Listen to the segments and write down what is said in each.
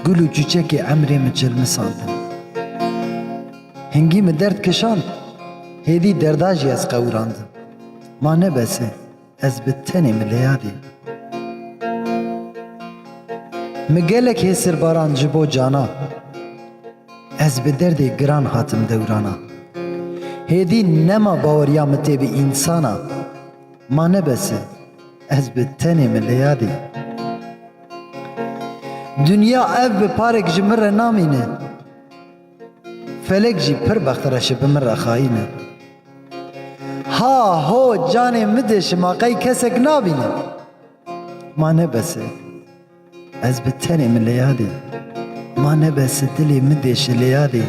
Gül û çiçekê emrê min cilmi sandin. Hingî min derd kişand, hêdî derda jî ez qewrandim. Ma nebese, ez bi tenê min lêyadî. Mi gelek hê sirbaran ji bo cana, ez bi derdê giran hatim dewrana. Hêdî nema baweriya min tê bi însana, ma nebese, ez bi tenê min lêyadî. Dünya ev bi parek ji min re namîne, felek jî pir bextreşi bi min re xayîne. Ha ho canê min de şimaqey kesek nabîne, ma nebese, ez bi tenê min lêyadî. Ma nebese dilê min de ji lêyadî.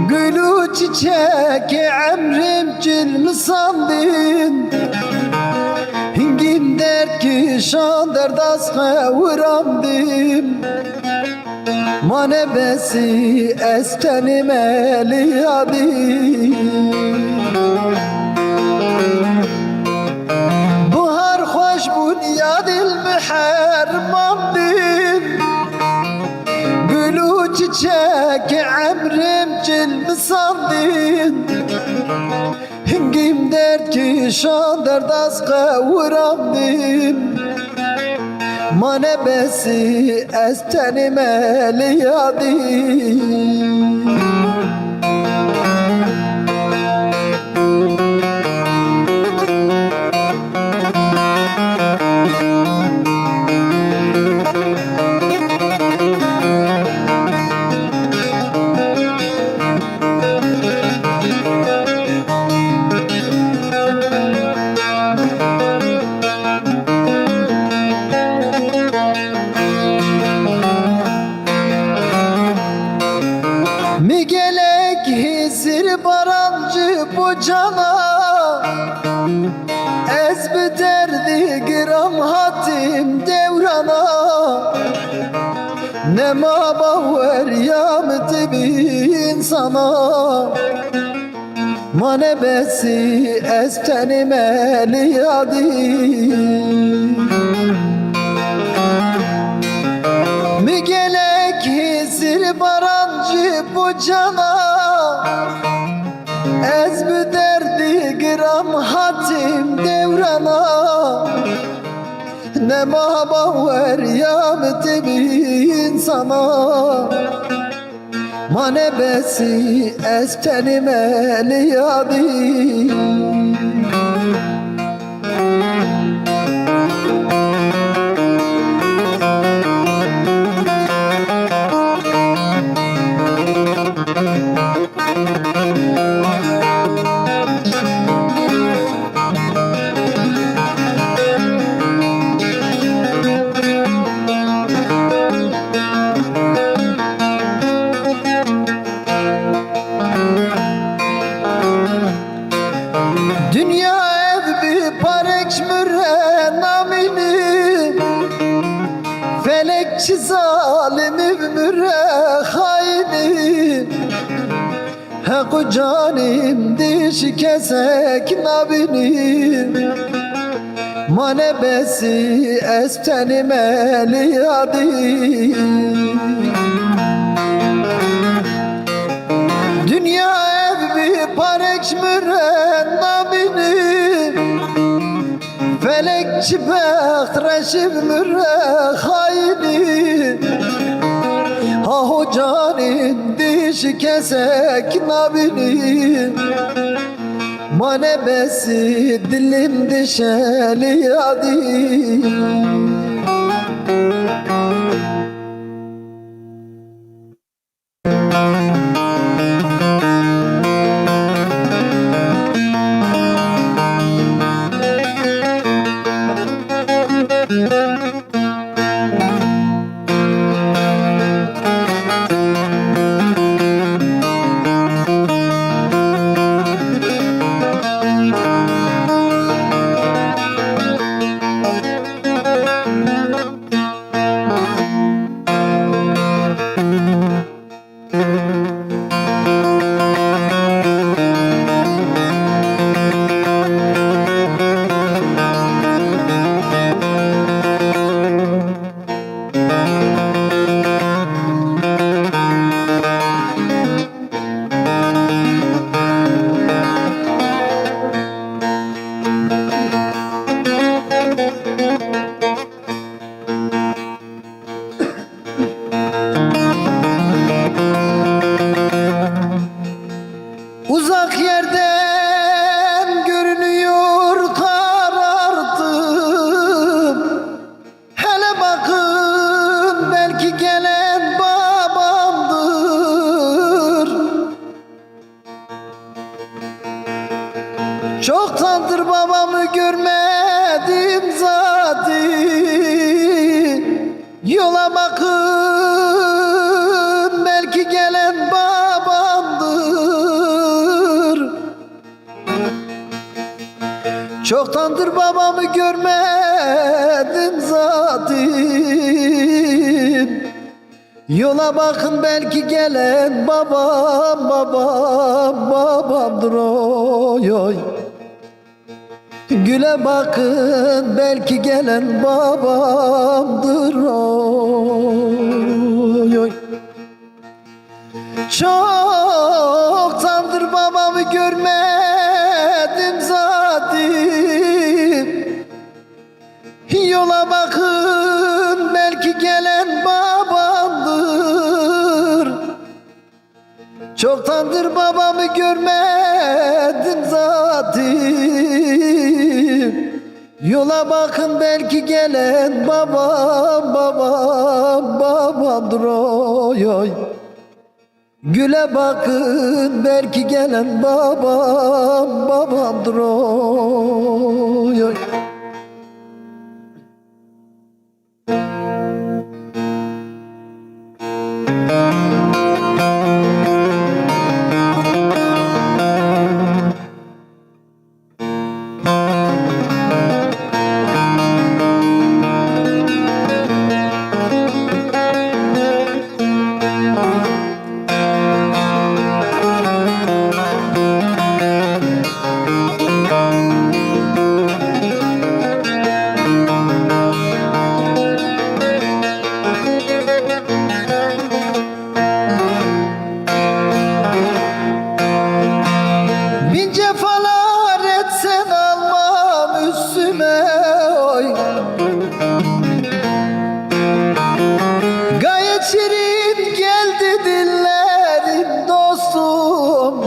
Gülü çiçeki emrim cilmi sandin. Hingim dert ki şan derdas xeviramdim. Ma nebesi estenim eliyadim. Buhar hoş bunya dil mihermandin. Gülü çiçek emrim cilmi sandin. Hingim dert ki şan derdas qeviramdim. Ma nebesi estenim eliyadim. Mi gelek hizir barancı bu cana, ez bi derdi giram hatim devrana. Nema baver yamti bi insana, ma nebesi ez tenim eliyadim. Mi gelek hizir barancı bu cana, ez bi derdi giram hatim devrana. Nema baver yamti bi insana, ma nebesi ez tenim eliyadim. Dünya ev bir parek müre namini, felek çizalimi müre hayni. Haku canim dişi kesek nabini, ma nebesi estenim eliyadim. Dünya ev bir parek müre namini, felek çibek reşim müre hayni. Ha ho canin dişi kesek nabini, ma nebesi dilim dişeli yadim. Çoktandır babamı görmedim zaten. Yola bakın, belki gelen babamdır. Çoktandır babamı görmedim zaten. Yola bakın, belki gelen babamdır oy oy. Güle bakın, belki gelen babamdır oy oy. Çoktandır babamı görmedim zaten. Yola bakın, belki gelen babamdır. Çoktandır babamı görmedim zaten. Yola bakın, belki gelen babamdır oy oy. Güle bakın, belki gelen babamdır oy oy. Bin cefalar etsen almam üstüme oy. Gayet şirin geldi dillerim dostum.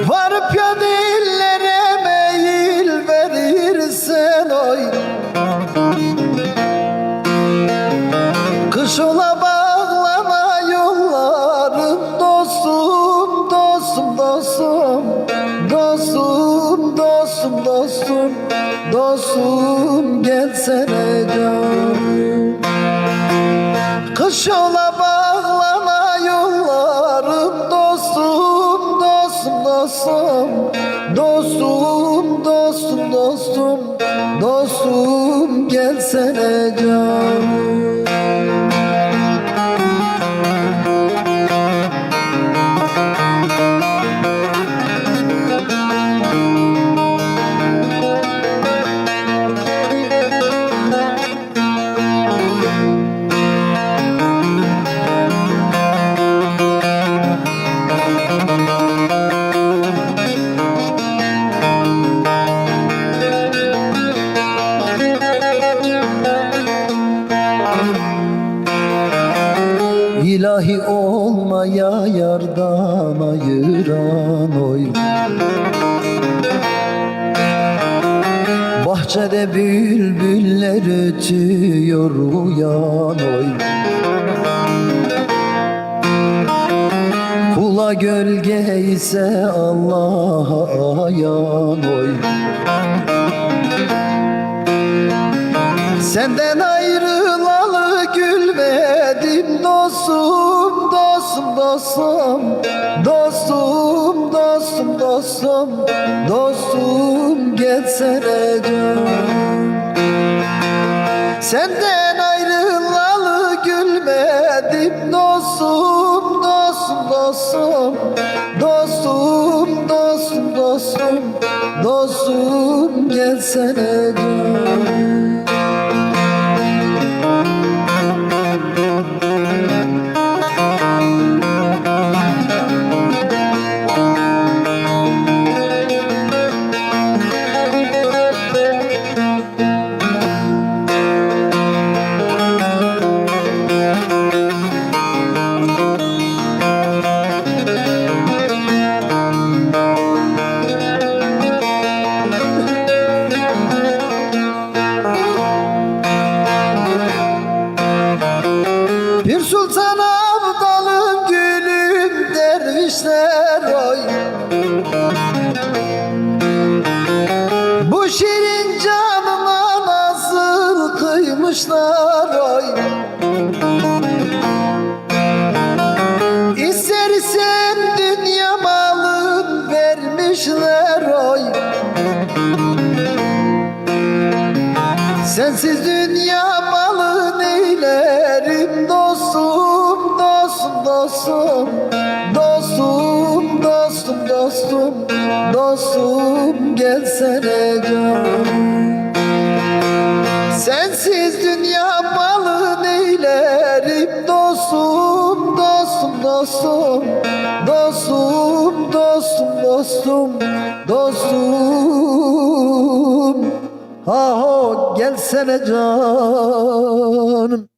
Varıp ya dillere meyil verirsen oy. Kış ola bağlama yollarım dostum, dostum, dostum. Dostum, dostum, dostum. Dostum, gelsene canım. Kış ola bağlama yollarım dostum, dostum, dostum. Dostum, dostum, dostum. Dostum, gelsene canım. İlahi olmaya yardan ayıran oy. Bahçede bülbüller ötüyor uyan oy. Kula gölge ise Allah'a ayan oy. Senden ayrılalı gülmedim dostum, dostum, dostum. Dostum, dostum, dostum. Dostum, gelsene canım. Senden ayrılalı gülmedim dostum, dostum, dostum. Dostum, dostum, dostum. Dostum, gelsene canım. oy. Bu şirin canıma nasıl kıymışlar oy. İstersen dünya malın vermişler oy. Sensiz dünya malı neylerim dostum, dostum, dostum. Dostum, dostum, dostum, dostum gelsene canım. Sensiz dünya malı neylerim dostum, dostum, dostum. Dostum, dostum, dostum, dostum. Aho gelsene canım.